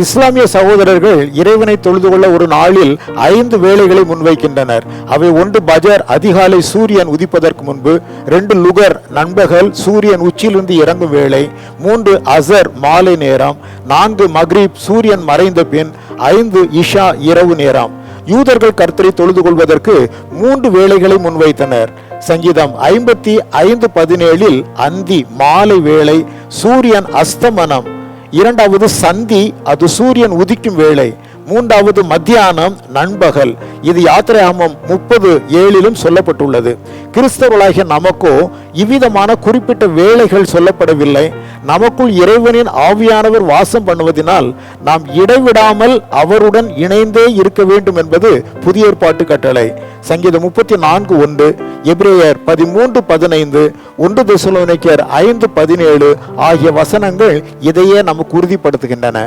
இஸ்லாமிய சகோதரர்கள் இறைவனை தொழுது கொள்ள ஒரு நாளில் 5 வேளைகளை முன்வைக்கின்றனர். அவை: 1 பஜர் அதிகாலை சூரியன் உதிப்பதற்கு முன்பு, 2 லுகர் நண்பகல் சூரியன் உச்சியிலிருந்து இறங்கும் வேளை, 3 அசர் மாலை நேரம், 4 மக்ரிப் சூரியன் மறைந்த பின், 5 இஷா இரவு நேரம். யூதர்கள் கர்த்தரை தொழுது கொள்வதற்கு 3 வேளைகளை முன்வைத்தனர். சங்கீதம் 55:17 அந்தி மாலை வேளை சூரியன் அஸ்தமனம், 2வது சந்தி அது சூரியன் உதிக்கும் வேளை, 3வது மத்தியானம் நண்பகல். இது யாத்திராகமம் 30:7 சொல்லப்பட்டுள்ளது. கிறிஸ்தவர்களாகிய நமக்கோ இவ்விதமான குறிப்பிட்ட வேளைகள் சொல்லப்படவில்லை. நமக்குள் இறைவனின் ஆவியானவர் வாசம் பண்ணுவதனால் நாம் இடைவிடாமல் அவருடன் இணைந்தே இருக்க வேண்டும் என்பது புதிய ஏற்பாட்டு கட்டளை. சங்கீதம் 34:1, எபிரேயர் 13:15, 1 தெசலோனிக்கேயர் 5:17 ஆகிய வசனங்கள் இதையே நமக்கு உறுதிப்படுத்துகின்றன.